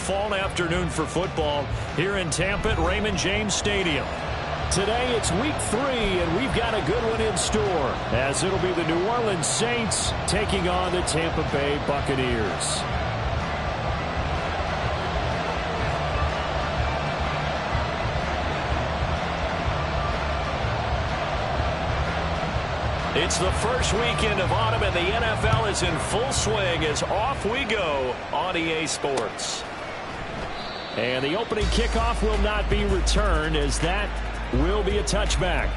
fall afternoon for football here in Tampa at Raymond James Stadium. Today it's week 3, and we've got a good one in store, as it'll be the New Orleans Saints taking on the Tampa Bay Buccaneers. It's the first weekend of autumn, and the NFL is in full swing as off we go on EA Sports. And the opening kickoff will not be returned, as that will be a touchback.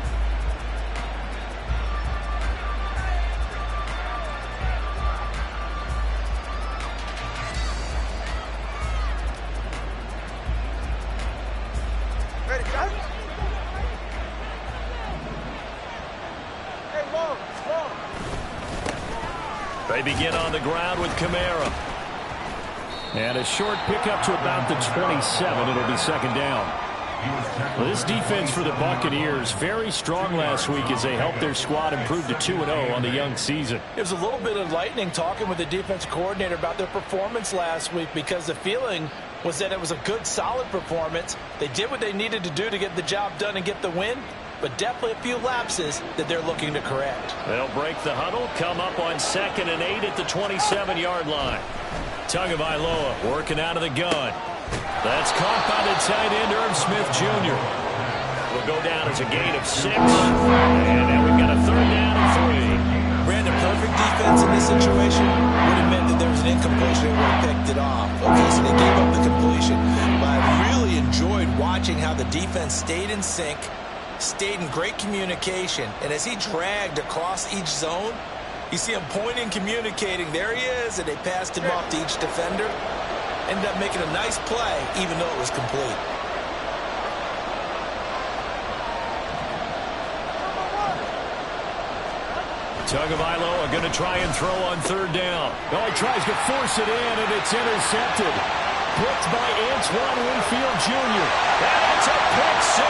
They begin on the ground with Kamara. And a short pickup to about the 27. It'll be second down. Well, this defense for the Buccaneers, very strong last week as they helped their squad improve to 2-0 on the young season. It was a little bit enlightening talking with the defense coordinator about their performance last week, because the feeling was that it was a good, solid performance. They did what they needed to do to get the job done and get the win, but definitely a few lapses that they're looking to correct. They'll break the huddle, come up on 2nd and 8 at the 27-yard line. Tagovailoa working out of the gun. That's caught by the tight end, Irv Smith Jr. Will go down as a gain of 6. And now we've got a 3rd down and 3. Brandon, perfect defense in this situation would have meant that there was an incompletion and would have picked it off. Okay, so they gave up the completion. But I really enjoyed watching how the defense stayed in sync, stayed in great communication, and as he dragged across each zone, you see him pointing, communicating. There he is, and they passed him off to each defender. Ended up making a nice play, even though it was complete. Tagovailoa going to try and throw on 3rd down. Oh, he tries to force it in, and it's intercepted. Picked by Antoine Winfield Jr. And it's a pick 6.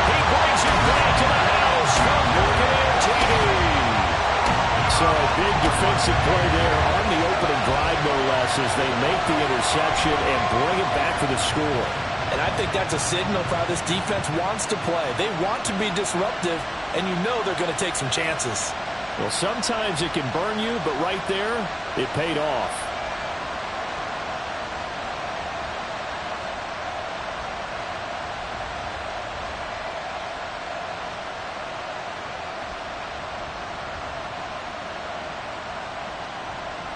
He brings it back to the house from Buccaneer TD. So a big defensive play there on the opening drive, no less, as they make the interception and bring it back for the score. And I think that's a signal for how this defense wants to play. They want to be disruptive, and you know they're going to take some chances. Well, sometimes it can burn you, but right there, it paid off.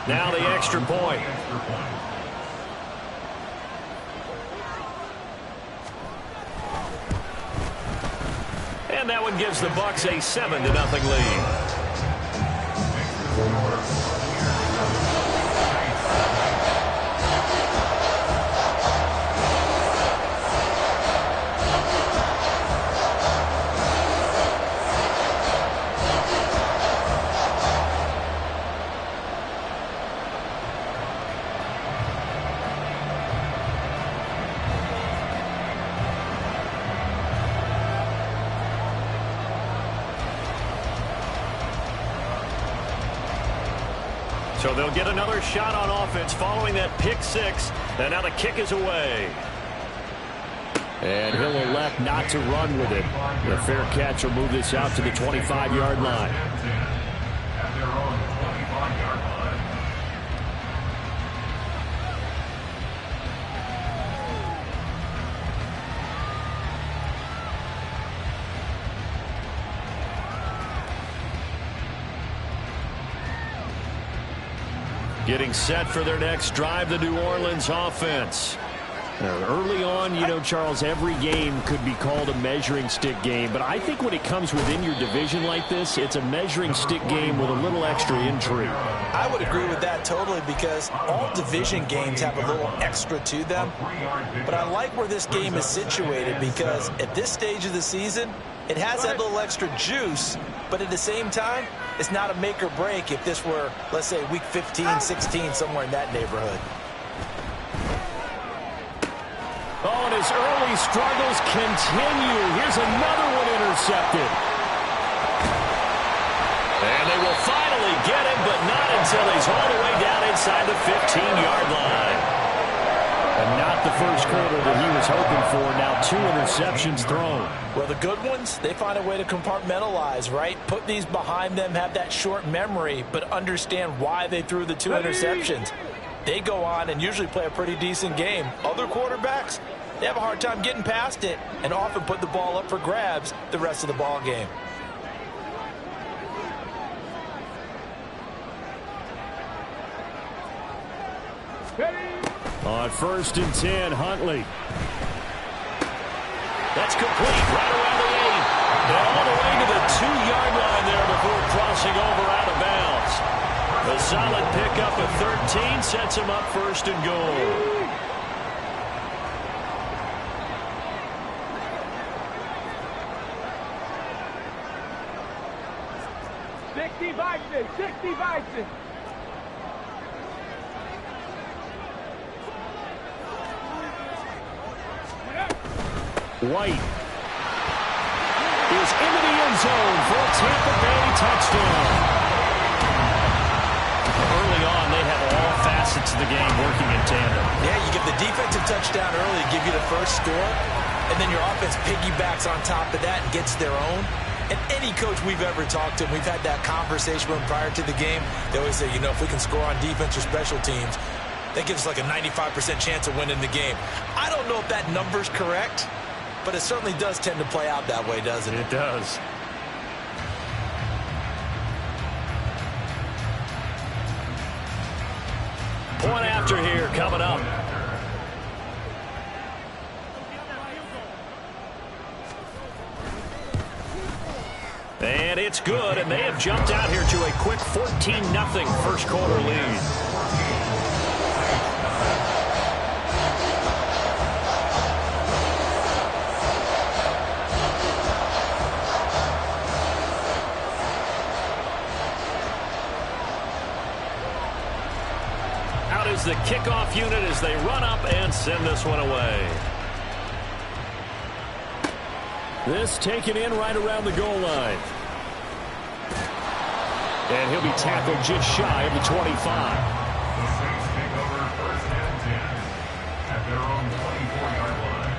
Now the extra point. And that one gives the Bucs a 7-0 lead. So they'll get another shot on offense following that pick 6. And now the kick is away. And he'll elect not to run with it. The fair catch will move this out to the 25-yard line. Getting set for their next drive, the New Orleans offense. Early on, you know, Charles, every game could be called a measuring stick game. But I think when it comes within your division like this, it's a measuring stick game with a little extra intrigue. I would agree with that totally, because all division games have a little extra to them. But I like where this game is situated, because at this stage of the season, it has that little extra juice. But at the same time, it's not a make or break if this were, let's say, week 15, 16, somewhere in that neighborhood. Oh, and his early struggles continue. Here's another one intercepted. And they will finally get him, but not until he's all the way down inside the 15-yard line. And not first quarter that he was hoping for. Now 2 interceptions thrown. Well, the good ones, they find a way to compartmentalize, right? Put these behind them, have that short memory, but understand why they threw the 2 interceptions. They go on and usually play a pretty decent game. Other quarterbacks, they have a hard time getting past it and often put the ball up for grabs the rest of the ball game. On 1st and 10, Huntley. That's complete right around the 8. And all the way to the 2-yard line there before crossing over out of bounds. A solid pickup of 13 sets him up 1st and goal. 60 Vikings. White is into the end zone for a Tampa Bay touchdown. Early on, they have all facets of the game working in tandem. Yeah, you get the defensive touchdown early, give you the first score, and then your offense piggybacks on top of that and gets their own. And any coach we've ever talked to, we've had that conversation with them prior to the game, they always say, you know, if we can score on defense or special teams, that gives us like a 95% chance of winning the game. I don't know if that number's correct, but it certainly does tend to play out that way, doesn't it? It does. Point after here coming up. And it's good, and they have jumped out here to a quick 14-0 first quarter lead. Out is the kickoff unit as they run up and send this one away. This taken in right around the goal line. And he'll be tackled just shy of the 25. The Saints take over 1st and 10 at their own 24-yard line.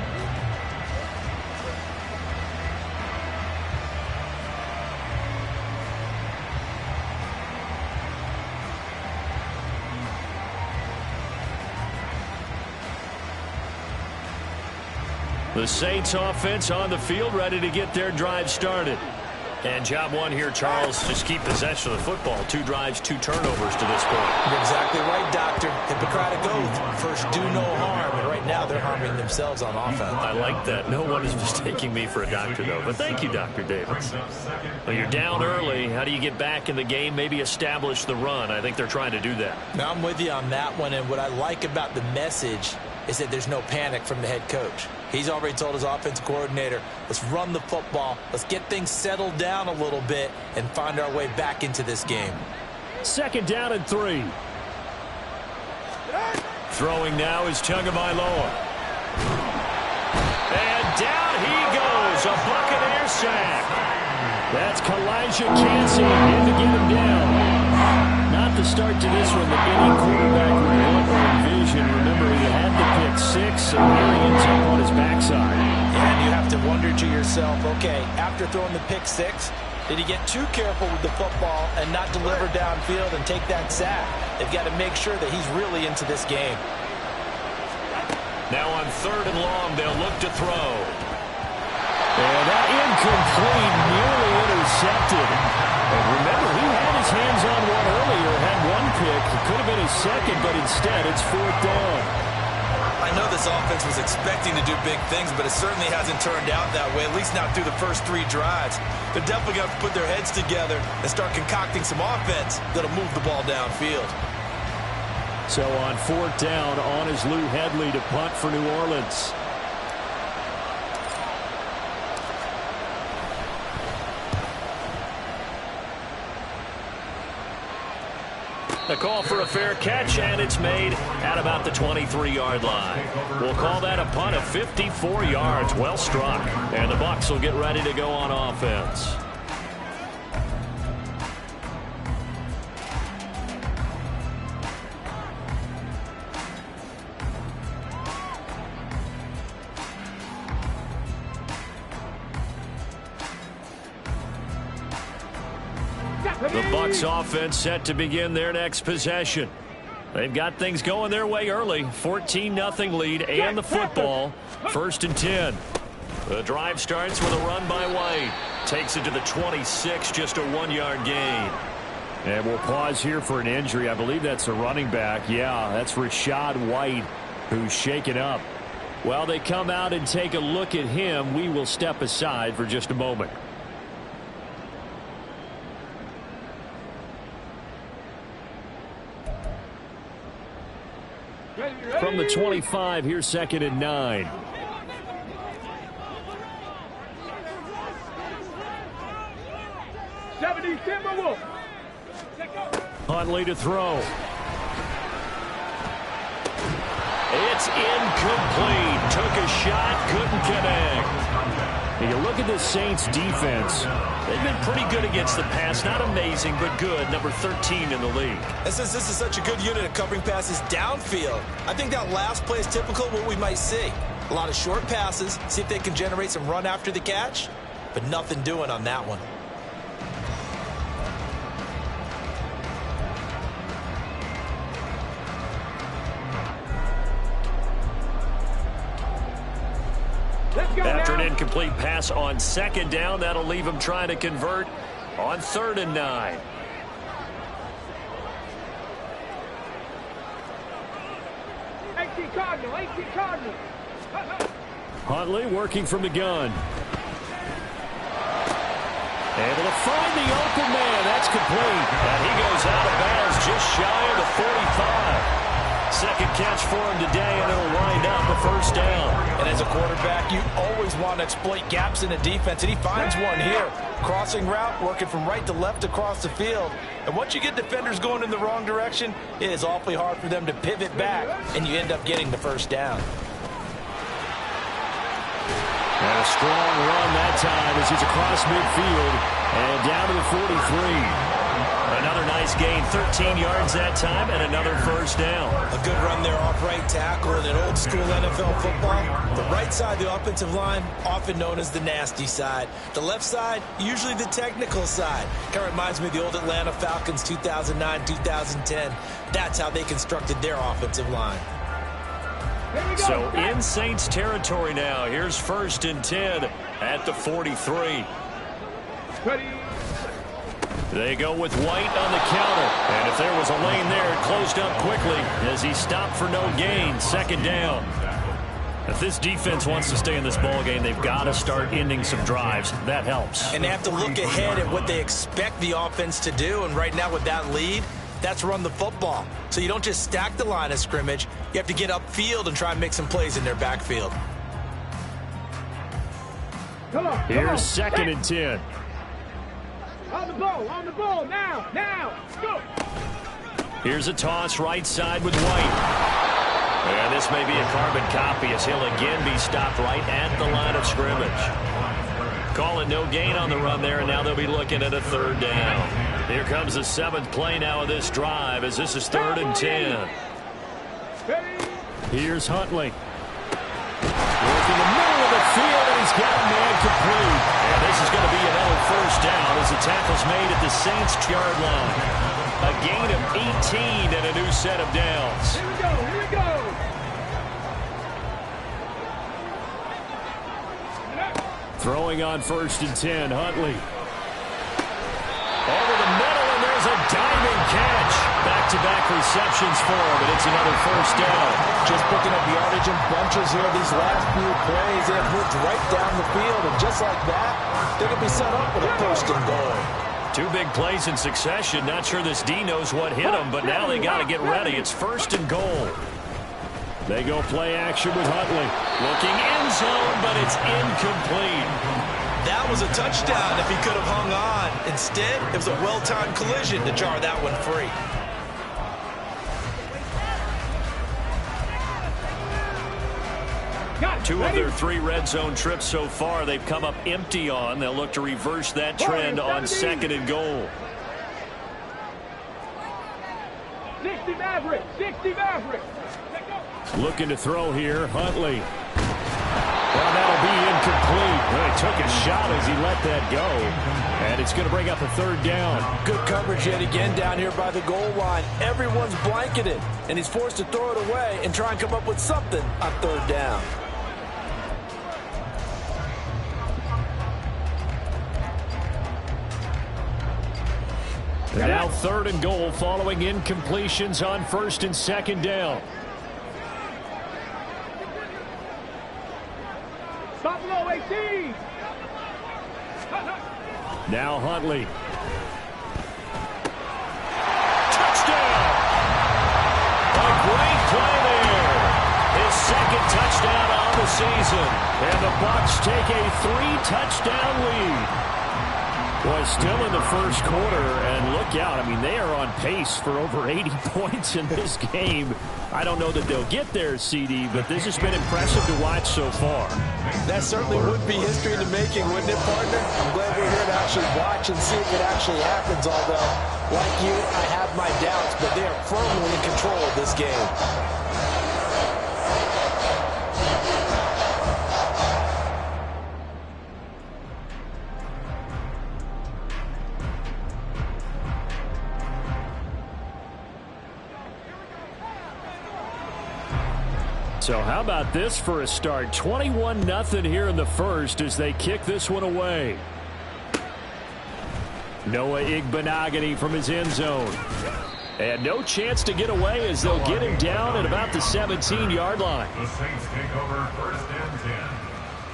The Saints offense on the field, ready to get their drive started. And job one here, Charles, just keep possession of the football. 2 drives, 2 turnovers to this point. You're exactly right, Doctor. Hippocratic oath. First, do no harm. And right now, they're harming themselves on offense. I like that. No one is mistaking me for a doctor, though. But thank you, Dr. Davis. Well, you're down early. How do you get back in the game? Maybe establish the run. I think they're trying to do that. Now, I'm with you on that one. And what I like about the message is that there's no panic from the head coach. He's already told his offensive coordinator, let's run the football, let's get things settled down a little bit and find our way back into this game. 2nd down and 3. Throwing now is Tagovailoa. And down he goes, a Buccaneer sack. That's Kalijah Cansey in to get him down. Not the start to this one that any quarterback would want or envision. Remember, he had the pick 6, so here he ends up on his backside. And you have to wonder to yourself, okay, after throwing the pick 6, did he get too careful with the football and not deliver downfield and take that sack? They've got to make sure that he's really into this game. Now on 3rd and long, they'll look to throw. And that incomplete, nearly intercepted. And remember, he had his hands on one earlier, had 1 pick. It could have been his 2nd, but instead it's 4th down. I know this offense was expecting to do big things, but it certainly hasn't turned out that way, at least not through the first 3 drives. They're definitely going to have to put their heads together and start concocting some offense that'll move the ball downfield. So on 4th down, on is Lou Hedley to punt for New Orleans. The call for a fair catch, and it's made at about the 23-yard line. We'll call that a punt of 54 yards. Well struck. And the Bucs will get ready to go on offense. The Bucs offense set to begin their next possession. They've got things going their way early. 14-0 lead and the football. 1st and 10. The drive starts with a run by White. Takes it to the 26, just a 1-yard gain. And we'll pause here for an injury. I believe that's a running back. Yeah, that's Rachaad White, who's shaken up. Well, they come out and take a look at him. We will step aside for just a moment. From the 25, here's 2nd and 9. Huntley to throw. It's incomplete. Took a shot, couldn't connect. And you look at the Saints defense. They've been pretty good against the pass. Not amazing, but good. Number 13 in the league. And since this is such a good unit of covering passes downfield, I think that last play is typical of what we might see. A lot of short passes, see if they can generate some run after the catch, but nothing doing on that one. After an incomplete pass on 2nd down, that'll leave him trying to convert on 3rd and 9. Huntley working from the gun. Able to find the open man. That's complete. And he goes out of bounds just shy of the 45. Second catch for him today, and it'll wind up a 1st down. And as a quarterback, you always want to exploit gaps in the defense, and he finds one here. Crossing route, working from right to left across the field. And once you get defenders going in the wrong direction, it is awfully hard for them to pivot back, and you end up getting the 1st down. And a strong run that time as he's across midfield and down to the 43. Another nice gain, 13 yards that time, and another 1st down. A good run there off right tackle in an old school NFL football. The right side of the offensive line, often known as the nasty side. The left side, usually the technical side. Kind of reminds me of the old Atlanta Falcons 2009-2010. That's how they constructed their offensive line. So in Saints territory now. Here's 1st and 10 at the 43. Ready. They go with White on the counter. And if there was a lane there, it closed up quickly as he stopped for no gain. 2nd down. If this defense wants to stay in this ball game, they've got to start ending some drives. That helps. And they have to look ahead at what they expect the offense to do. And right now with that lead, that's run the football. So you don't just stack the line of scrimmage. You have to get upfield and try and make some plays in their backfield. Here's 2nd and 10. On the ball, now, go! Here's a toss right side with White. And this may be a carbon copy as he'll again be stopped right at the line of scrimmage. Calling no gain on the run there, and now they'll be looking at a 3rd down. Here comes the 7th play now of this drive as this is 3rd and 10. Here's Huntley. Working the middle of the field, and he's got a man complete. And this is going to be another 1st down as the tackle's made at the Saints' yard line. A gain of 18 and a new set of downs. Here we go. Throwing on 1st and 10, Huntley. Over the middle, and there's a diving catch. Back-to-back receptions for him, and it's another 1st down. Just picking up yardage in bunches here these last few plays. They have moved right down the field, and just like that, they're going to be set up with a 1st and goal. 2 big plays in succession. Not sure this D knows what hit him, but now they got to get ready. It's 1st and goal. They go play action with Huntley. Looking end zone, but it's incomplete. That was a touchdown if he could have hung on. Instead, it was a well-timed collision to jar that one free. Two of their 3 red zone trips so far, they've come up empty on. They'll look to reverse that trend on 2nd and goal. 60 Maverick. Looking to throw here, Huntley. Well, that'll be incomplete. A took a shot as he let that go. And it's going to bring up a third down. Good coverage yet again down here by the goal line. Everyone's blanketed, and he's forced to throw it away and try and come up with something on third down. Now third and goal following incompletions on first and second down. Buffalo 18. Now Huntley. Touchdown! A great play there. His second touchdown on the season. And the Bucs take a 3-touchdown lead. Boy, still in the first quarter, and look out. I mean, they are on pace for over 80 points in this game. I don't know that they'll get there, CD, but this has been impressive to watch so far. That certainly would be history in the making, wouldn't it, partner? I'm glad we're here to actually watch and see if it actually happens, although, like you, I have my doubts, but they are firmly in control of this game. So how about this for a start? 21-0 here in the first as they kick this one away. Noah Igbenogany from his end zone. And no chance to get away as they'll get him down at about the 17-yard line. The Saints take over first and 10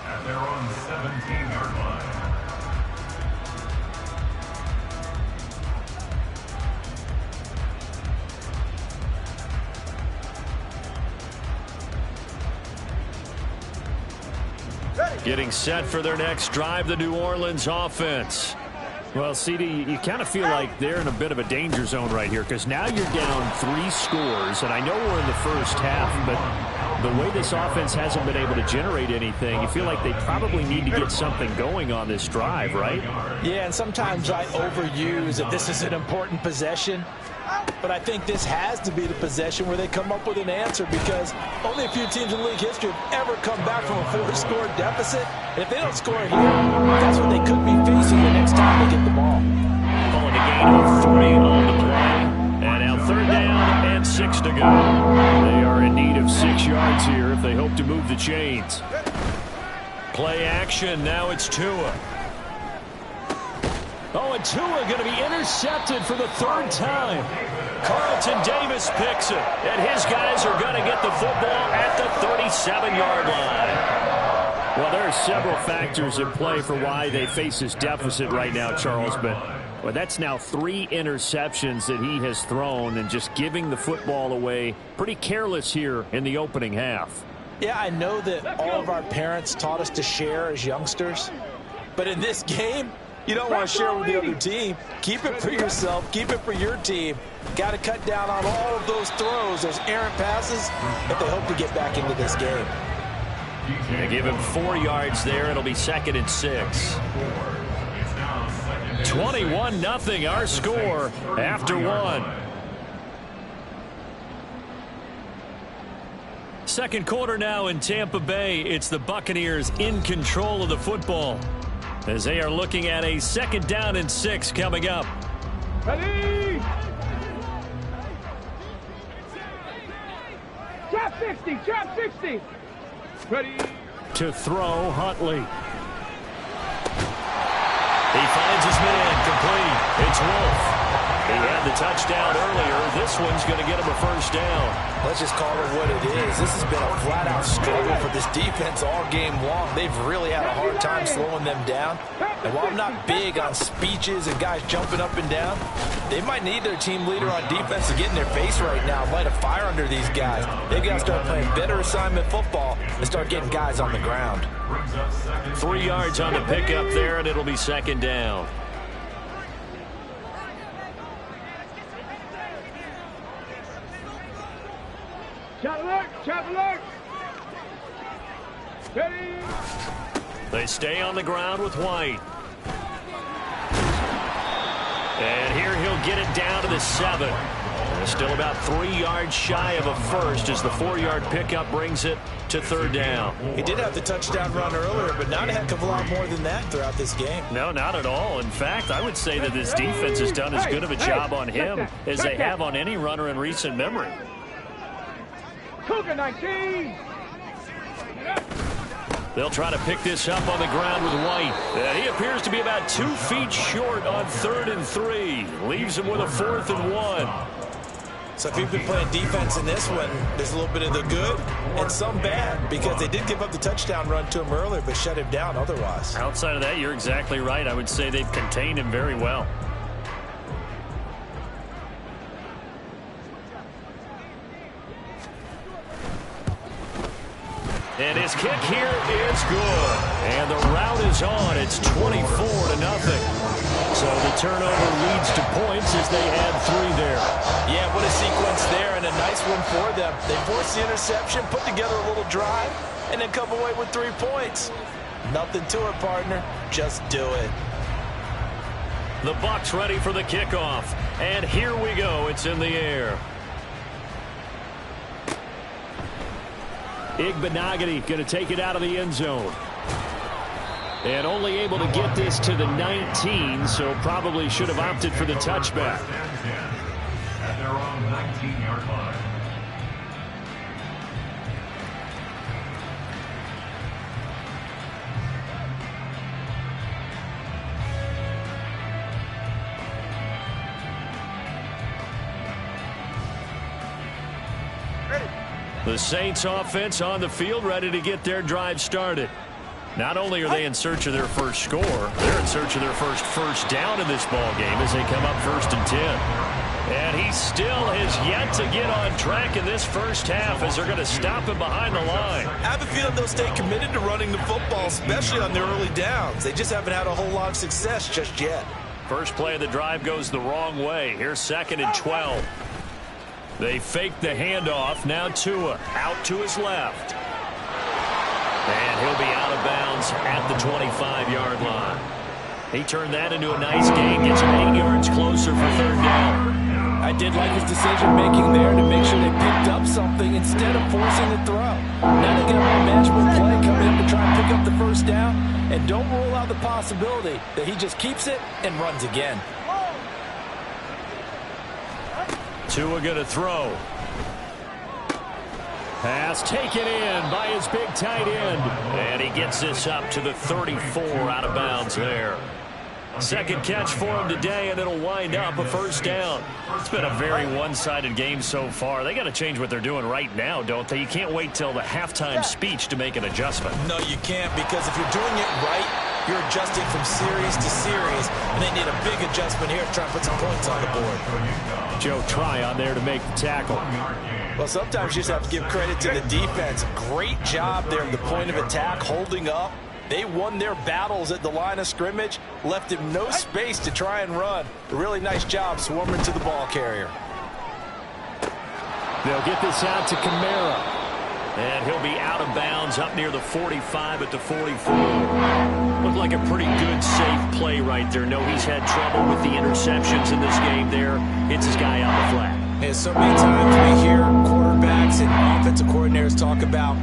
at their own 17-yard line. Getting set for their next drive, the New Orleans offense. Well, CD, you kind of feel like they're in a bit of a danger zone right here because now you're down 3 scores, and I know we're in the first half, but the way this offense hasn't been able to generate anything, you feel like they probably need to get something going on this drive, right? Yeah, and sometimes I overuse that this is an important possession. But I think this has to be the possession where they come up with an answer because only a few teams in league history have ever come back from a 4-score deficit. And if they don't score here, that's what they could be facing the next time they get the ball. Calling a gain of 3 on the play. And now third down and 6 to go. They are in need of 6 yards here if they hope to move the chains. Play action. Now it's Tua. Oh, and Tua going to be intercepted for the 3rd time. Carlton Davis picks it, and his guys are going to get the football at the 37-yard line. Well, there are several factors at play for why they face this deficit right now, Charles, but that's now 3 interceptions that he has thrown and just giving the football away pretty careless here in the opening half. Yeah, I know that all of our parents taught us to share as youngsters, but in this game, you don't want to share with the other team. Keep it for yourself. Keep it for your team. Got to cut down on all of those throws, those errant passes, if they hope to get back into this game. They give him 4 yards there. It'll be 2nd and 6. 21-0 our score after 1. Second quarter now in Tampa Bay. It's the Buccaneers in control of the football as they are looking at a 2nd down and 6 coming up. Ready? Trap 60, trap 60. Ready? To throw, Huntley. He finds his man, complete. It's Wolf. He had the touchdown earlier. This one's going to get him a 1st down. Let's just call it what it is. This has been a flat-out struggle for this defense all game long. They've really had a hard time slowing them down. And while I'm not big on speeches and guys jumping up and down, they might need their team leader on defense to get in their face right now, light a fire under these guys. They've got to start playing better assignment football and start getting guys on the ground. 3 yards on the pickup there, and it'll be 2nd down. Shot alert, shot alert. Ready? They stay on the ground with White. And here he'll get it down to the 7. Still about 3 yards shy of a first as the 4-yard pickup brings it to third down. He did have the touchdown run earlier, but not a heck of a lot more than that throughout this game. No, not at all. In fact, I would say that this defense has done as good of a job on him as they have on any runner in recent memory. Cougar 19. They'll try to pick this up on the ground with White. He appears to be about 2 feet short on 3rd and 3. Leaves him with a 4th and 1. So if you've been playing defense in this one, there's a little bit of the good and some bad, because they did give up the touchdown run to him earlier, but shut him down otherwise. Outside of that, you're exactly right. I would say they've contained him very well. And his kick here is good. And the route is on. It's 24-0. So the turnover leads to points as they add 3 there. Yeah, what a sequence there, and a nice one for them. They force the interception, put together a little drive, and then come away with 3 points. Nothing to it, partner. Just do it. The Bucs ready for the kickoff. And here we go. It's in the air. Igbenogany going to take it out of the end zone. And only able to get this to the 19, so probably should have opted for the touchback. At their own 19-yard line. The Saints offense on the field, ready to get their drive started. Not only are they in search of their first score, they're in search of their first down in this ball game as they come up 1st and 10. And he still has yet to get on track in this first half as they're going to stop him behind the line. I have a feeling they'll stay committed to running the football, especially on their early downs. They just haven't had a whole lot of success just yet. First play of the drive goes the wrong way. Here's 2nd and 12. They fake the handoff. Now Tua out to his left. And he'll be out of bounds at the 25-yard line. He turned that into a nice gain. Gets him 8 yards closer for 3rd down. I did like his decision-making there to make sure they picked up something instead of forcing the throw. Now they get a more management play coming up to try and pick up the 1st down. And don't rule out the possibility that he just keeps it and runs again. Tua going to throw. Pass taken in by his big tight end. And he gets this up to the 34 out of bounds there. Second catch for him today, and it'll wind up a 1st down. It's been a very one-sided game so far. They got to change what they're doing right now, don't they? You can't wait till the halftime speech to make an adjustment. No, you can't, because if you're doing it right, you're adjusting from series to series, and they need a big adjustment here to try and put some points on the board. Joe Tryon there to make the tackle. Well, sometimes you just have to give credit to the defense. Great job there at the point of attack, holding up. They won their battles at the line of scrimmage, left him no space to try and run. A really nice job swarming to the ball carrier. They'll get this out to Kamara. And he'll be out of bounds up near the 45 at the 44. Looked like a pretty good, safe play right there. No, he's had trouble with the interceptions in this game there. Hits his guy out the flat. And so many times we hear quarterbacks and offensive coordinators talk about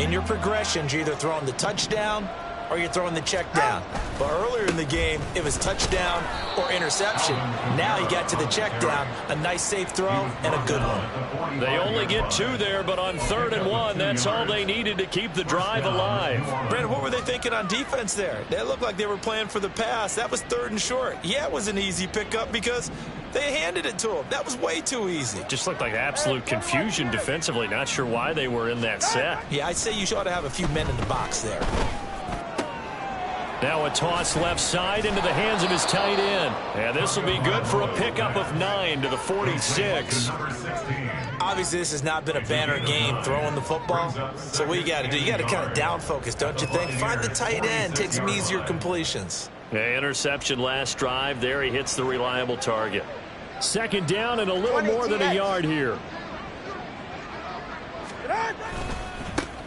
in your progressions, you're either throwing the touchdown or you're throwing the check down. But earlier in the game, it was touchdown or interception. Now he got to the check down, a nice safe throw and a good one. They only get 2 there, but on 3rd and 1, that's all they needed to keep the drive alive. Brandon, what were they thinking on defense there? They looked like they were playing for the pass. That was 3rd and short. Yeah, it was an easy pickup because they handed it to him. That was way too easy. Just looked like absolute confusion defensively. Not sure why they were in that set. Yeah, I'd say you ought to have a few men in the box there. Now a toss left side into the hands of his tight end. And this will be good for a pickup of 9 to the 46. Obviously, this has not been a banner game throwing the football. So what you got to do, you got to kind of down focus, don't you think? Find the tight end, take some easier completions. Interception last drive. There he hits the reliable target. 2nd down and a little more than a yard here.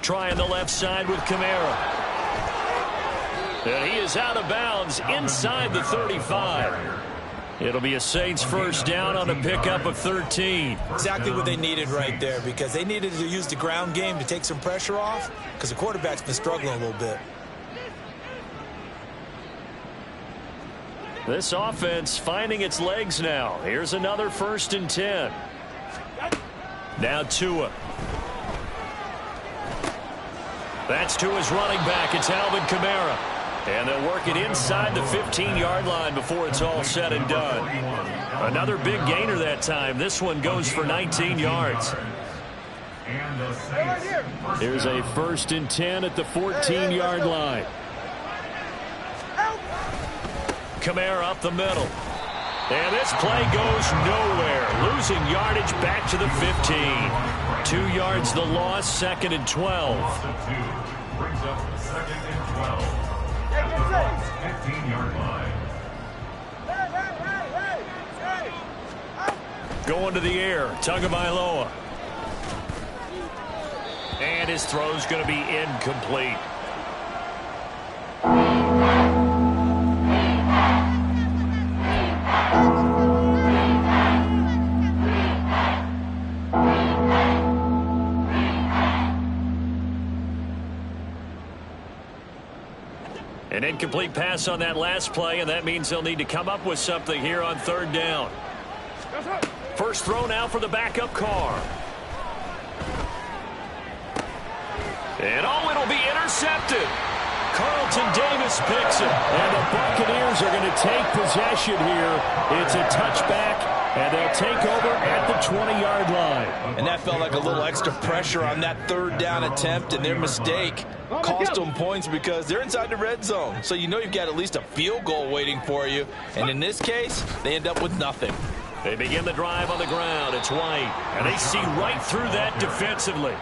Trying the left side with Kamara. And he is out of bounds inside the 35. It'll be a Saints first down on a pickup of 13. Exactly what they needed right there, because they needed to use the ground game to take some pressure off, because the quarterback's been struggling a little bit. This offense finding its legs now. Here's another 1st and 10. Now Tua. That's Tua's running back. It's Alvin Kamara. And they'll work it inside the 15-yard line before it's all said and done. Another big gainer that time. This one goes for 19 yards. Here's a 1st and 10 at the 14-yard line. Kamara up the middle. And this play goes nowhere. Losing yardage back to the 15. 2 yards the loss, 2nd and 12. Brings up 2nd and 12. At the 15-yard line. Going to the air, Tagovailoa. And his throw's going to be incomplete. An incomplete pass on that last play, and that means they'll need to come up with something here on 3rd down. First throw now for the backup Carr. And it'll be intercepted. Carlton Davis picks it, and the Buccaneers are going to take possession here. It's a touchback, and they'll take over at the 20-yard line. And that felt like a little extra pressure on that 3rd down attempt, and their mistake cost them points because they're inside the red zone. So you know you've got at least a field goal waiting for you. And in this case, they end up with nothing. They begin the drive on the ground. It's White, and they see right through that defensively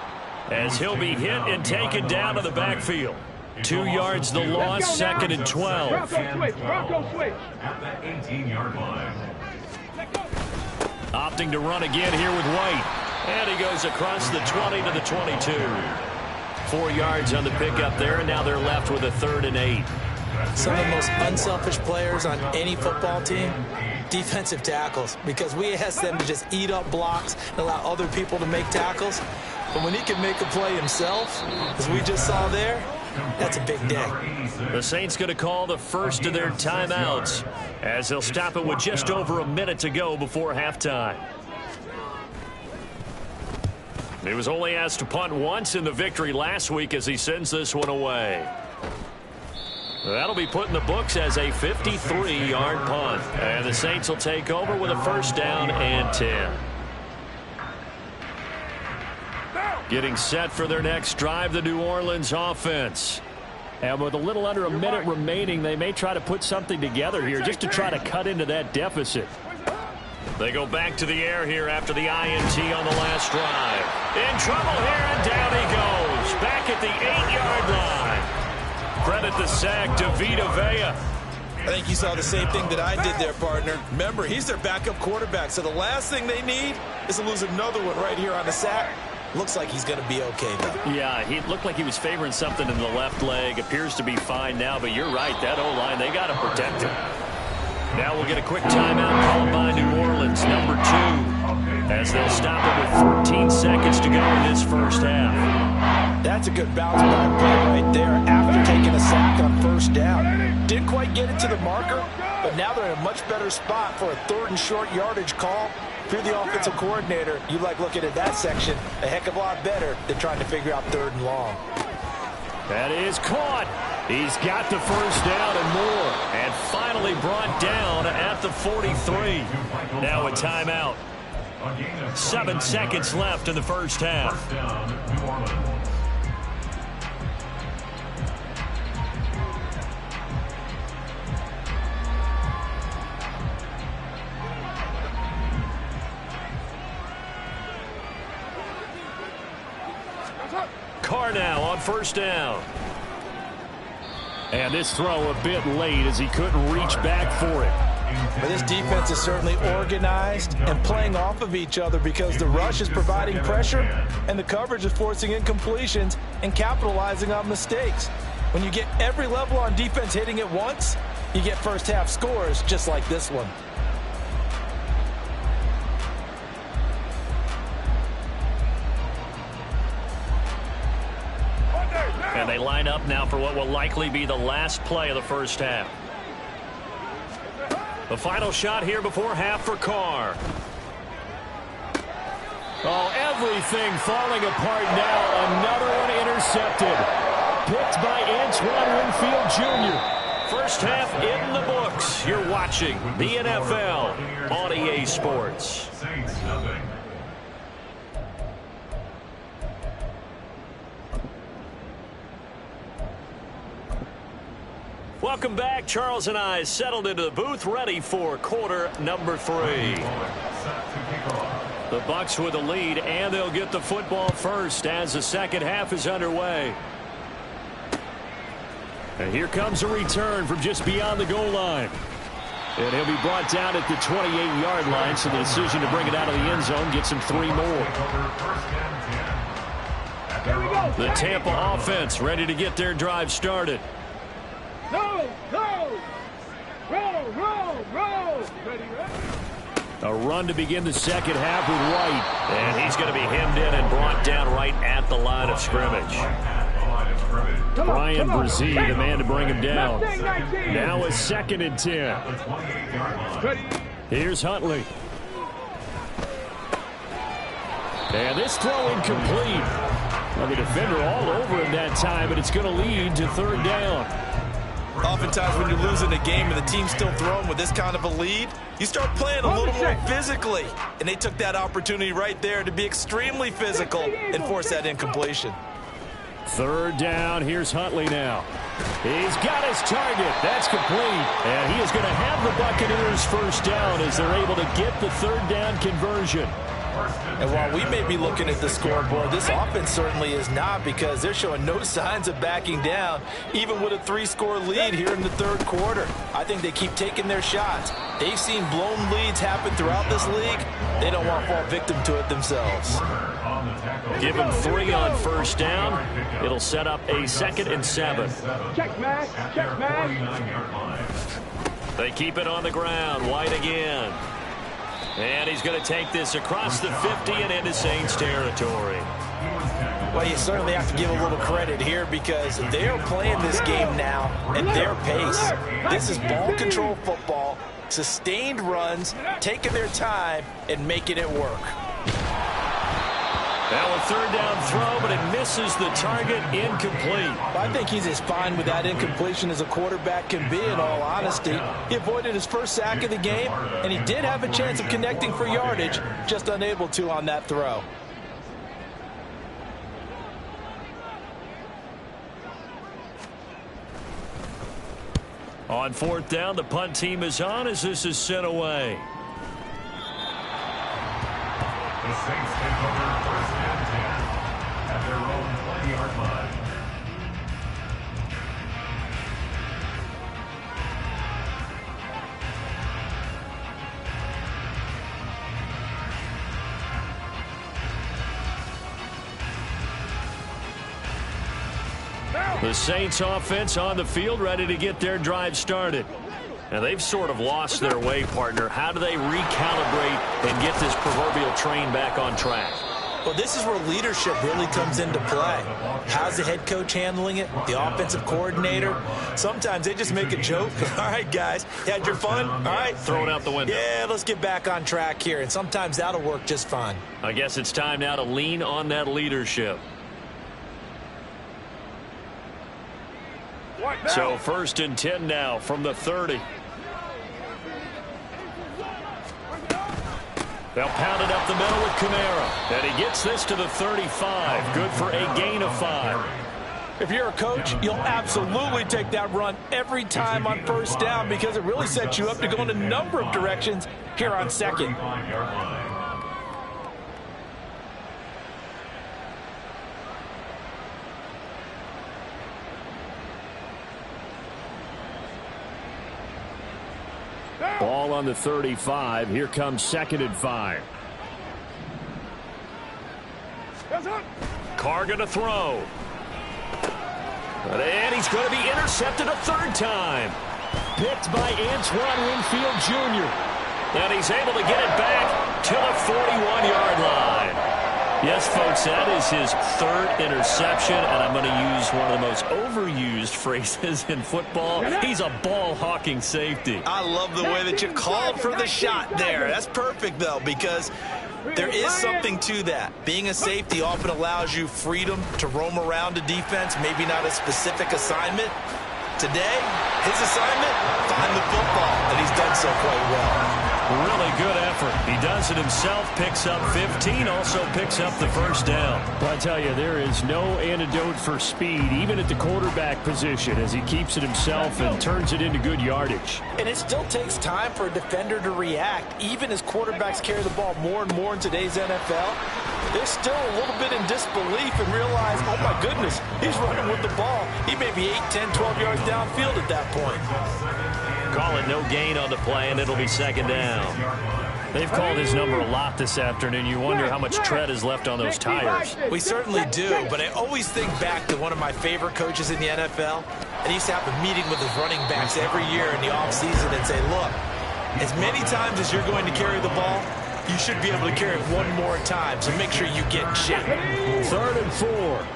as he'll be hit and taken down to the backfield. 2 yards the loss, 2nd and 12. Bronco switch. At the 18-yard line. Opting to run again here with White. And he goes across the 20 to the 22. 4 yards on the pickup there, and now they're left with a 3rd and 8. Some of the most unselfish players on any football team, defensive tackles, because we ask them to just eat up blocks and allow other people to make tackles. But when he can make a play himself, as we just saw there, that's a big day. The Saints going to call the first of their timeouts as they'll stop it with just over a minute to go before halftime. He was only asked to punt once in the victory last week as he sends this one away. That'll be put in the books as a 53-yard punt. And the Saints will take over with a 1st down and 10. Getting set for their next drive, the New Orleans offense. And with a little under a minute remaining, they may try to put something together here just to try to cut into that deficit. They go back to the air here after the INT on the last drive. In trouble here, and down he goes. Back at the 8-yard line. Credit the sack to Vita Vea. I think you saw the same thing that I did there, partner. Remember, he's their backup quarterback, so the last thing they need is to lose another one right here on the sack. Looks like he's going to be okay, though. Yeah, he looked like he was favoring something in the left leg. Appears to be fine now, but you're right. That O-line, they got to protect him. Now we'll get a quick timeout called by New Orleans, number 2, as they'll stop it with 14 seconds to go in this first half. That's a good bounce back play right there after taking a sack on 1st down. Didn't quite get it to the marker, but now they're in a much better spot for a 3rd and short yardage call. If you're the offensive coordinator, you like looking at that section a heck of a lot better than trying to figure out 3rd and long. That is caught. He's got the first down and more. And finally brought down at the 43. Now a timeout. 7 seconds left in the first half. Carr now on 1st down. And this throw a bit late as he couldn't reach back for it. But this defense is certainly organized and playing off of each other because the rush is providing pressure and the coverage is forcing incompletions and capitalizing on mistakes. When you get every level on defense hitting at once, you get first half scores just like this one. And they line up now for what will likely be the last play of the first half. The final shot here before half for Carr. Oh, everything falling apart now. Another one intercepted. Picked by Antoine Winfield Jr. First half in the books. You're watching the NFL on EA Sports. Saints nothing. Welcome back. Charles and I settled into the booth, ready for quarter number 3. The Bucs with a lead, and they'll get the football first as the second half is underway. And here comes a return from just beyond the goal line. And he'll be brought down at the 28-yard line, so the decision to bring it out of the end zone gets him 3 more. The Tampa offense ready to get their drive started. No, no. Roll, roll, roll. Ready, ready. A run to begin the second half with White. And he's going to be hemmed in and brought down right at the line of scrimmage. Brian Brzee, the man to bring him down. Now a 2nd and 10. Here's Huntley. And this throw incomplete. Well, the defender all over him that time, but it's going to lead to 3rd down. Oftentimes when you're losing a game and the team's still throwing with this kind of a lead, you start playing a little more physically. And they took that opportunity right there to be extremely physical and force that incompletion. 3rd down. Here's Huntley now. He's got his target. That's complete. And he is going to have the Buccaneers first down as they're able to get the 3rd down conversion. And while we may be looking at the scoreboard, this offense certainly is not, because they're showing no signs of backing down, even with a 3-score lead here in the 3rd quarter. I think they keep taking their shots. They've seen blown leads happen throughout this league. They don't want to fall victim to it themselves. Give them 3 on first down. It'll set up a 2nd and 7. Check, Max. Check, Max. They keep it on the ground. White again. And he's going to take this across the 50 and into Saints territory. Well, you certainly have to give a little credit here, because they are playing this game now at their pace. This is ball control football, sustained runs, taking their time and making it work. Now a 3rd down throw, but it misses the target, incomplete. I think he's as fine with that incompletion as a quarterback can be, in all honesty. He avoided his first sack of the game, and he did have a chance of connecting for yardage, just unable to on that throw. On 4th down, the punt team is on as this is sent away. The Saints take over 1st and 10 at their own 20-yard line. The Saints offense on the field, ready to get their drive started. Now they've sort of lost their way, partner. How do they recalibrate and get this proverbial train back on track? Well, this is where leadership really comes into play. How's the head coach handling it? The offensive coordinator? Sometimes they just make a joke. All right, guys, you had your fun? All right. Throw it out the window. Yeah, let's get back on track here. And sometimes that'll work just fine. I guess it's time now to lean on that leadership. So 1st and 10 now from the 30. They'll pound it up the middle with Kamara. And he gets this to the 35. Good for a gain of 5. If you're a coach, you'll absolutely take that run every time on first down, because it really sets you up to go in a number of directions here on 2nd. Ball on the 35. Here comes 2nd and 5. Carr going to throw. And he's going to be intercepted a 3rd time. Picked by Antoine Winfield Jr. And he's able to get it back to the 41-yard line. Yes, folks, that is his third interception, and I'm going to use one of the most overused phrases in football. He's a ball-hawking safety. I love the way that you called for the shot there. That's perfect, though, because there is something to that. Being a safety often allows you freedom to roam around a defense, maybe not a specific assignment. Today, his assignment, find the football, and he's done so quite well. Really good effort. He does it himself, picks up 15, also picks up the first down. But I tell you, there is no antidote for speed, even at the quarterback position, as he keeps it himself and turns it into good yardage. And it still takes time for a defender to react, even as quarterbacks carry the ball more and more in today's NFL. They're still a little bit in disbelief and realize, oh my goodness, he's running with the ball. He may be 8, 10, 12 yards downfield at that point. Call it no gain on the play, and it'll be second down. They've called his number a lot this afternoon. You wonder how much tread is left on those tires. We certainly do, but I always think back to one of my favorite coaches in the NFL. And he used to have a meeting with his running backs every year in the offseason and say, look, as many times as you're going to carry the ball, you should be able to carry it one more time, so make sure you get in shape. 3rd and 4.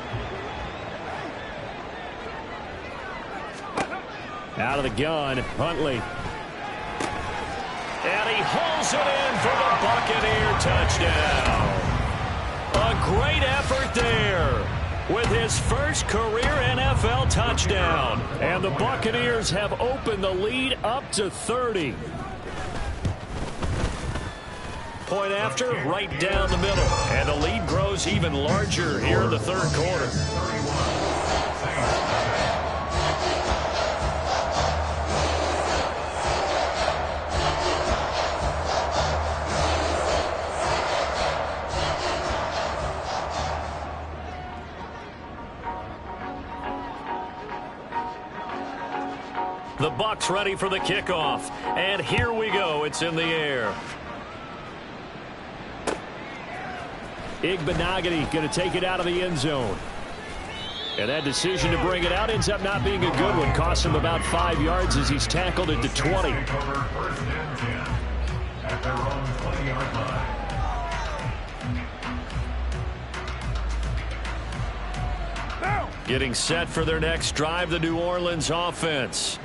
Out of the gun, Huntley. And he hauls it in for the Buccaneer touchdown. A great effort there with his first career NFL touchdown. And the Buccaneers have opened the lead up to 30. Point after, right down the middle. And the lead grows even larger here in the third quarter. The Bucs ready for the kickoff. And here we go. It's in the air. Igbenogany going to take it out of the end zone. And that decision to bring it out ends up not being a good one. Costs him about 5 yards as he's tackled at the 20. At their own 20-yard line. Getting set for their next drive, the New Orleans offense.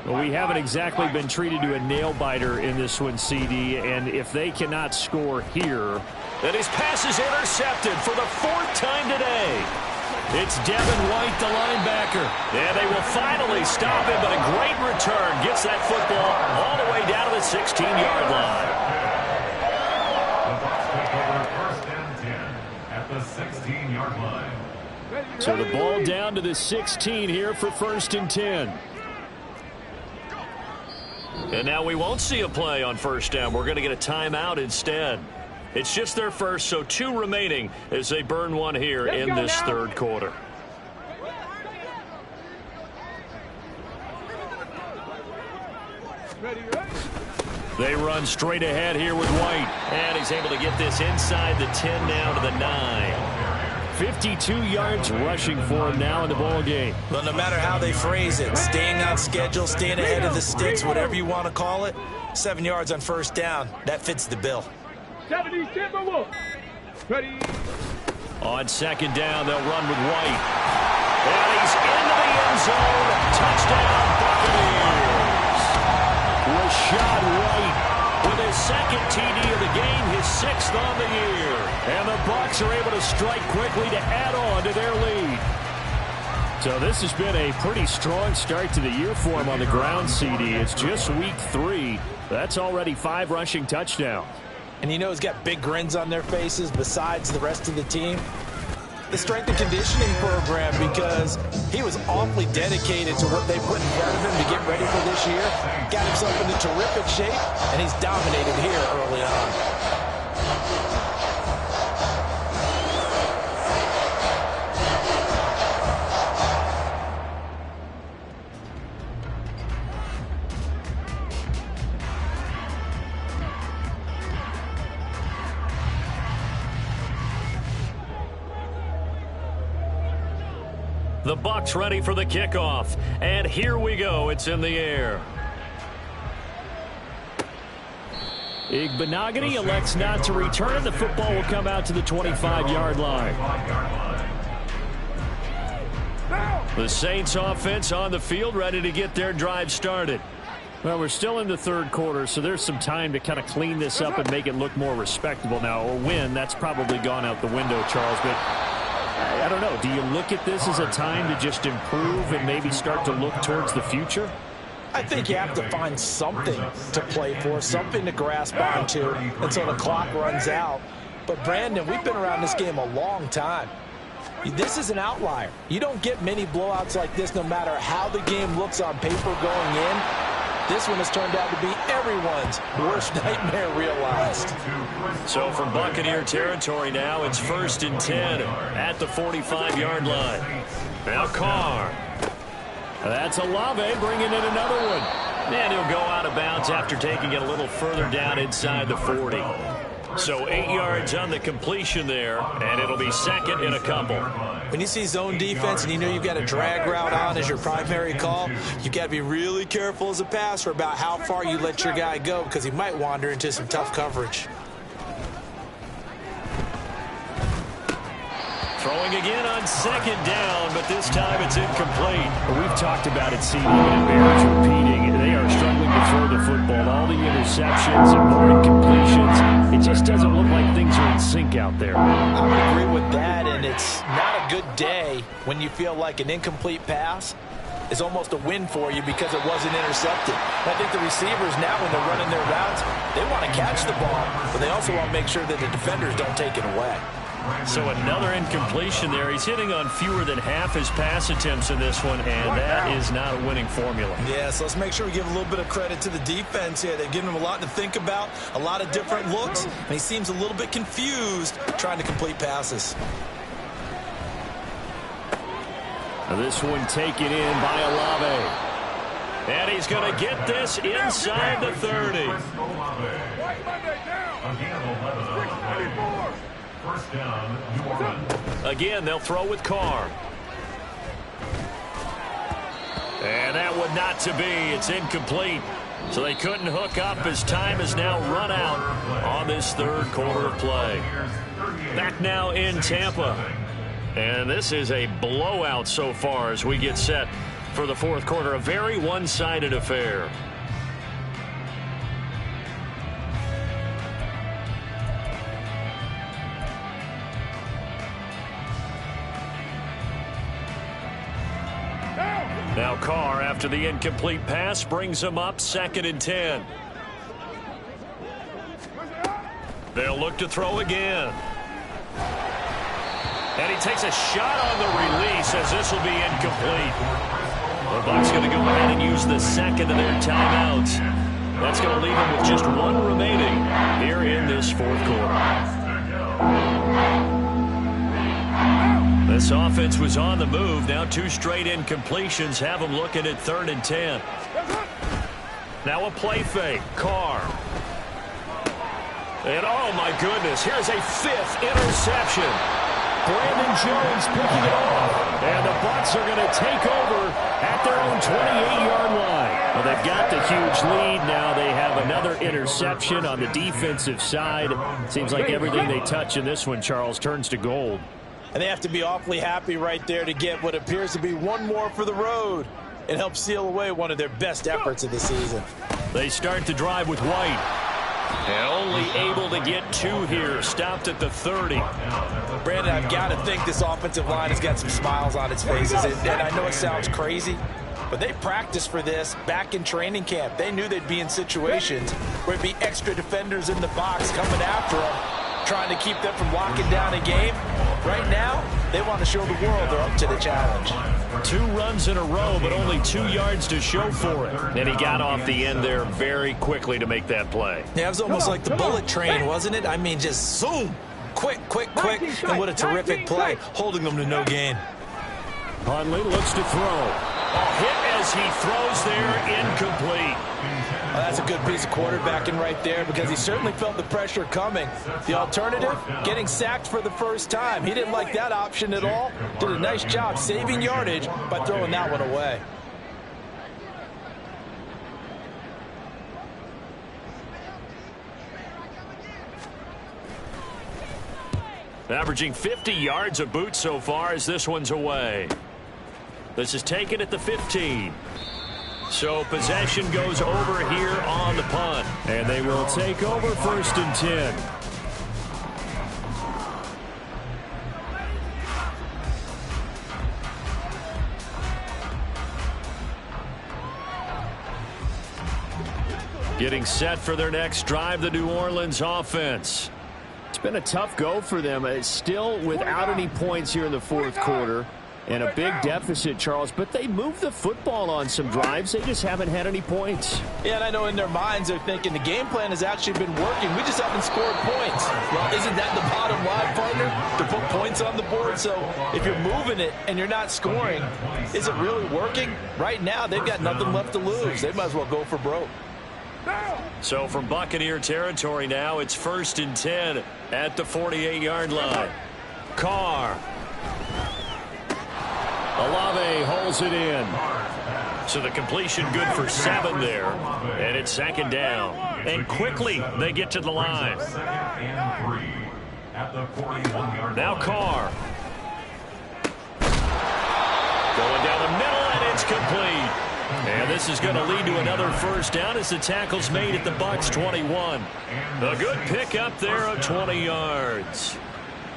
Well, we haven't exactly been treated to a nail-biter in this one, CD, and if they cannot score here... And his pass is intercepted for the 4th time today. It's Devin White, the linebacker. And they will finally stop him, but a great return gets that football all the way down to the 16-yard line. The Bucs take over 1st and 10 at the 16-yard line. So the ball down to the 16 here for 1st and 10. And now we won't see a play on 1st down. We're going to get a timeout instead. It's just their first, so 2 remaining as they burn one here in this third quarter. They run straight ahead here with White. And he's able to get this inside the 10 now to the 9. 52 yards rushing for him now in the ball game. Well, no matter how they phrase it, staying on schedule, staying ahead of the sticks, whatever you want to call it, 7 yards on 1st down, that fits the bill. 70 Timberwolves. Ready. On 2nd down, they'll run with White. And he's into the end zone. Touchdown, Buccaneers. Rashad White with his 2nd TD of the game, his 6th on the year. And the Bucs are able to strike quickly to add on to their lead. So this has been a pretty strong start to the year for him on the ground, CD. It's just week 3. That's already 5 rushing touchdowns. And you know he's got big grins on their faces besides the rest of the team. The strength and conditioning program, because he was awfully dedicated to what they put in front of him to get ready for this year. Got himself into terrific shape, and he's dominated here early on. The Bucs ready for the kickoff. And here we go. It's in the air. Igbenogany elects not to return. The football will come out to the 25-yard line. The Saints offense on the field, ready to get their drive started. Well, we're still in the third quarter, so there's some time to kind of clean this up and make it look more respectable now. Or win, that's probably gone out the window, Charles. But I don't know. Do you look at this as a time to just improve and maybe start to look towards the future? I think you have to find something to play for, something to grasp onto until the clock runs out. But, Brandon, we've been around this game a long time. This is an outlier. You don't get many blowouts like this no matter how the game looks on paper going in. This one has turned out to be everyone's worst nightmare realized. So from Buccaneer territory now, it's 1st and 10 at the 45-yard line. Now Carr. That's Olave bringing in another one. And he'll go out of bounds after taking it a little further down inside the 40. So 8 yards on the completion there, and it'll be 2nd and a couple. When you see zone defense and you know you've got a drag route on as your primary call, you've got to be really careful as a passer about how far you let your guy go because he might wander into some tough coverage. Throwing again on 2nd down, but this time it's incomplete. We've talked about it, CD, and it bears repeating. They are struggling to throw the football. All the interceptions and more incompletions. It just doesn't look like things are in sync out there. I would agree with that, and it's not a good day when you feel like an incomplete pass is almost a win for you because it wasn't intercepted. I think the receivers now, when they're running their routes, they want to catch the ball, but they also want to make sure that the defenders don't take it away. So another incompletion there. He's hitting on fewer than half his pass attempts in this one, and that is not a winning formula. Yeah, so let's make sure we give a little bit of credit to the defense here. They've given him a lot to think about, a lot of different looks, and he seems a little bit confused trying to complete passes. Now this one taken in by Olave. And he's going to get this inside the 30. First down, New Orleans. Again, they'll throw with Carr. And that one not to be. It's incomplete. So they couldn't hook up as time has now run out on this third quarter of play. Back now in Tampa. And this is a blowout so far as we get set for the fourth quarter. A very one-sided affair. Now Carr, after the incomplete pass, brings him up 2nd and 10. They'll look to throw again. And he takes a shot on the release as this will be incomplete. The Bucs going to go ahead and use the second of their timeouts. That's going to leave them with just one remaining here in this fourth quarter. This offense was on the move. Now 2 straight incompletions have them looking at 3rd and 10. Now a play fake. Carr. And oh my goodness, here's a 5th interception. Brandon Jones picking it off. And the Bucs are going to take over at their own 28-yard line. Well, they've got the huge lead. Now they have another interception on the defensive side. Seems like everything they touch in this one, Charles, turns to gold. And they have to be awfully happy right there to get what appears to be one more for the road and help seal away one of their best efforts of the season. They start the drive with White. And only able to get 2 here. Stopped at the 30. Brandon, I've got to think this offensive line has got some smiles on its faces. And I know it sounds crazy, but they practiced for this back in training camp. They knew they'd be in situations where it'd be extra defenders in the box coming after them, trying to keep them from locking down a game. Right now, they want to show the world they're up to the challenge. 2 runs in a row, but only 2 yards to show for it. And he got off the end there very quickly to make that play. Yeah, it was almost like the bullet train, wasn't it? I mean, just zoom. Quick, quick, quick. And what a terrific play, holding them to no gain. Hundley looks to throw. Hit as he throws there, incomplete. Well, that's a good piece of quarterbacking right there because he certainly felt the pressure coming. The alternative, getting sacked for the first time. He didn't like that option at all. Did a nice job saving yardage by throwing that one away. Averaging 50 yards a boot so far as this one's away. This is taken at the 15. So possession goes over here on the punt. And they will take over 1st and 10. Getting set for their next drive, the New Orleans offense. It's been a tough go for them. It's still without any points here in the 4th quarter. And a big deficit, Charles, but they moved the football on some drives. They just haven't had any points. Yeah, and I know in their minds they're thinking the game plan has actually been working. We just haven't scored points. Well, isn't that the bottom line, partner? To put points on the board? So if you're moving it and you're not scoring, is it really working? Right now, they've got nothing left to lose. They might as well go for broke. So from Buccaneer territory now, it's 1st and 10 at the 48-yard line. Carr. Olave holds it in. So the completion good for 7 there. And it's 2nd down. And quickly they get to the line. Now Carr. Going down the middle, and it's complete. And this is going to lead to another 1st down as the tackle's made at the Bucs 21. A good pickup there of 20 yards.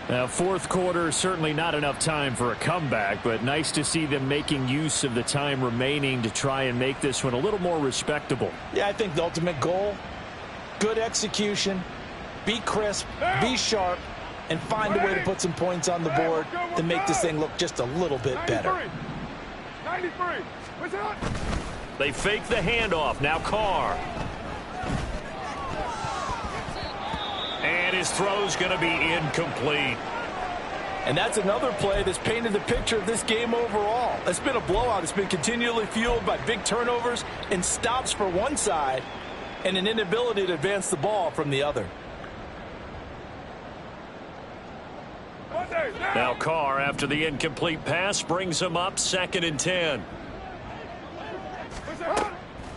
Now, 4th quarter, certainly not enough time for a comeback, but nice to see them making use of the time remaining to try and make this one a little more respectable. Yeah, I think the ultimate goal, good execution, be crisp, be sharp, and find a way to put some points on the board to make this thing look just a little bit better. 93. What's up? They fake the handoff. Now Carr. And his throw's going to be incomplete. And that's another play that's painted the picture of this game overall. It's been a blowout. It's been continually fueled by big turnovers and stops for one side and an inability to advance the ball from the other. Now Carr, after the incomplete pass, brings him up 2nd and 10.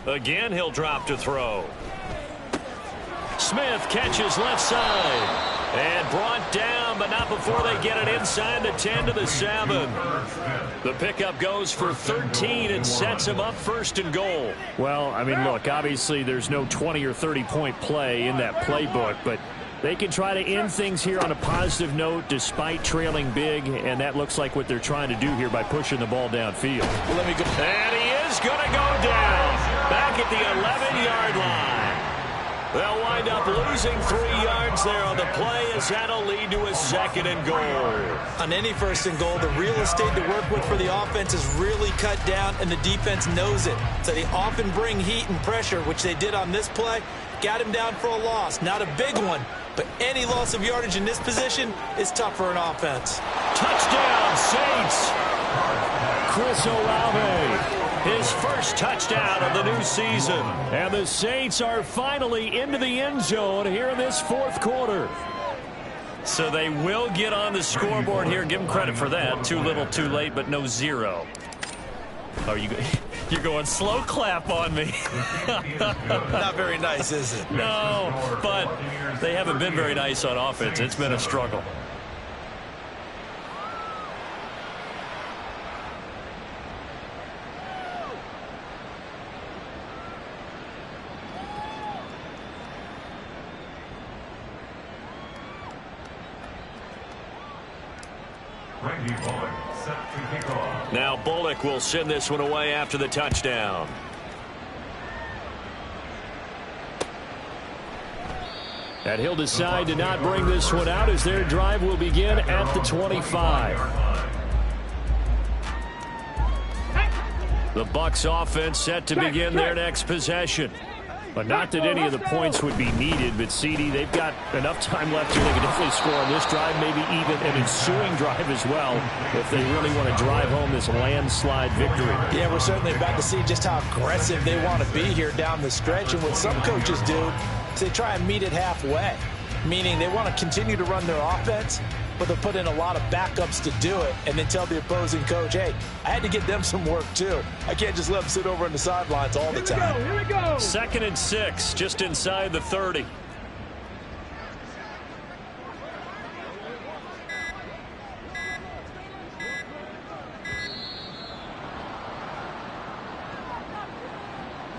Again, he'll drop to throw. Smith catches left side. And brought down, but not before they get it inside the 10 to the 7. The pickup goes for 13 and sets him up 1st and goal. Well, I mean, look, obviously there's no 20 or 30-point play in that playbook, but they can try to end things here on a positive note despite trailing big, and that looks like what they're trying to do here by pushing the ball downfield. Well, let me go. And he is going to go down back at the 11-yard line. They'll wind up losing 3 yards there on the play as that'll lead to a 2nd and goal. On any 1st and goal, the real estate to work with for the offense is really cut down, and the defense knows it. So they often bring heat and pressure, which they did on this play. Got him down for a loss. Not a big one, but any loss of yardage in this position is tough for an offense. Touchdown, Saints. Chris Olave. His first touchdown of the new season. And the Saints are finally into the end zone here in this 4th quarter. So they will get on the scoreboard here. Give them credit for that. Too little, too late, but no 0. Oh, you're going slow clap on me. Not very nice, is it? No, but they haven't been very nice on offense. It's been a struggle. Now Bullock will send this one away after the touchdown. And he'll decide to not bring this one out as their drive will begin at the 25. The Bucs offense set to begin their next possession. But not that any of the points would be needed, but CD, they've got enough time left here. They can definitely score on this drive, maybe even an ensuing drive as well, if they really want to drive home this landslide victory. Yeah, we're certainly about to see just how aggressive they want to be here down the stretch. And what some coaches do is they try and meet it halfway, meaning they want to continue to run their offense, but they'll put in a lot of backups to do it and then tell the opposing coach, hey, I had to get them some work too. I can't just let them sit over on the sidelines all the time. Here we go. 2nd and 6, just inside the 30.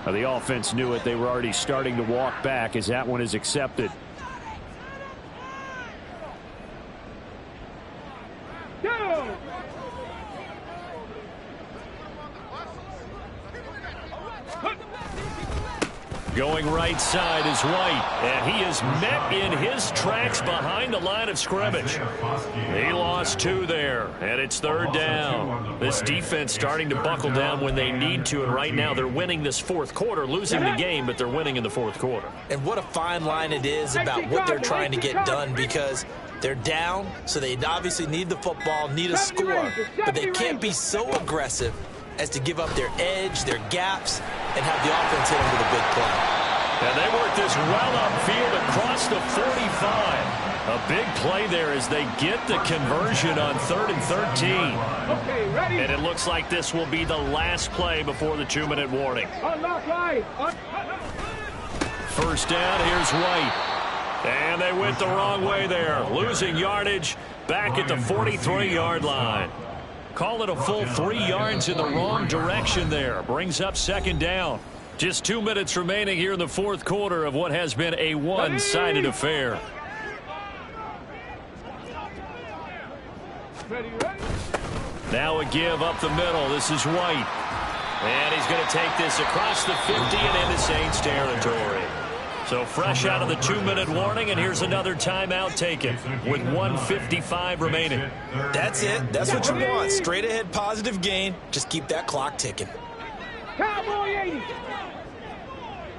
The offense knew it. They were already starting to walk back as that one is accepted. Go! Going right side is White, and he is met in his tracks behind the line of scrimmage. He lost 2 there, and it's 3rd down. This defense starting to buckle down when they need to, and right now they're winning this 4th quarter, losing the game, but they're winning in the 4th quarter. And what a fine line it is about what they're trying to get done, because they're down, so they obviously need the football, need a score, but they can't be so aggressive as to give up their edge, their gaps, and have the offense hit them with a big play. And they work this well upfield across the 45. A big play there as they get the conversion on 3rd and 13. Okay, ready? And it looks like this will be the last play before the 2-minute warning. Unlock line. First down, here's White. And they went the wrong way there, losing yardage back at the 43-yard line. Call it a full 3 yards in the wrong direction there. Brings up 2nd down. Just 2 minutes remaining here in the 4th quarter of what has been a one-sided affair. Ready, ready? Now a give up the middle. This is White. And he's going to take this across the 50 and into Saints territory. So fresh out of the 2-minute warning, and here's another timeout taken with 1:55 remaining. That's it. That's what you want. Straight ahead positive gain. Just keep that clock ticking. Cowboy 80.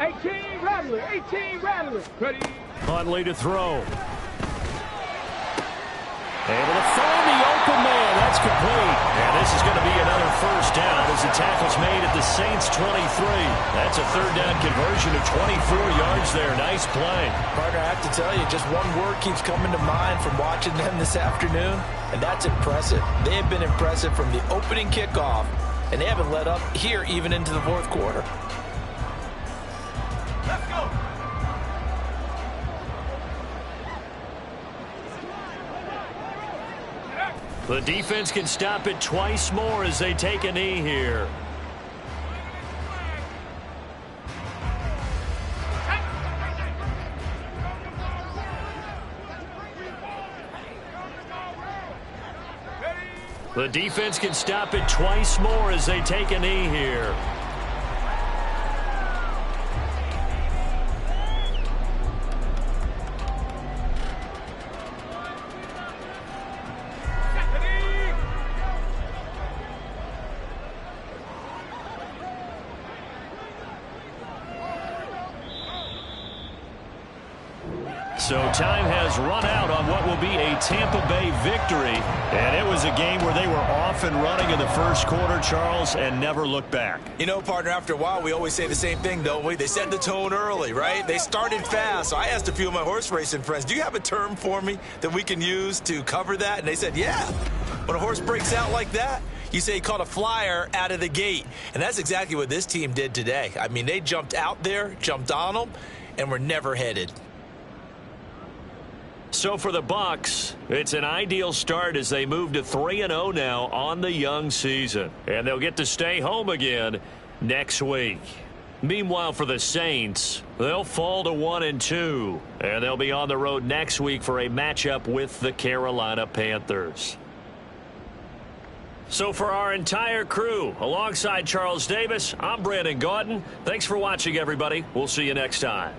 18 Rattler. 18 Rattler. Ready? Huntley to throw. Able to find the open man. That's complete. And this is going to be another first down as the tackle's made at the Saints 23. That's a 3rd down conversion of 24 yards there. Nice play. Partner, I have to tell you, just one word keeps coming to mind from watching them this afternoon, and that's impressive. They have been impressive from the opening kickoff, and they haven't let up here even into the 4th quarter. Let's go. The defense can stop it twice more as they take a knee here. The defense can stop it twice more as they take a knee here. So time has run out on what will be a Tampa Bay victory. And it was a game where they were off and running in the 1st quarter, Charles, and never looked back. You know, partner, after a while, we always say the same thing, don't we? They set the tone early, right? They started fast. So I asked a few of my horse racing friends, do you have a term for me that we can use to cover that? And they said, yeah. When a horse breaks out like that, you say he caught a flyer out of the gate. And that's exactly what this team did today. I mean, they jumped out there, jumped on them, and were never headed. So for the Bucs, it's an ideal start as they move to 3-0 now on the young season. And they'll get to stay home again next week. Meanwhile, for the Saints, they'll fall to 1-2. And they'll be on the road next week for a matchup with the Carolina Panthers. So for our entire crew, alongside Charles Davis, I'm Brandon Gaudin. Thanks for watching, everybody. We'll see you next time.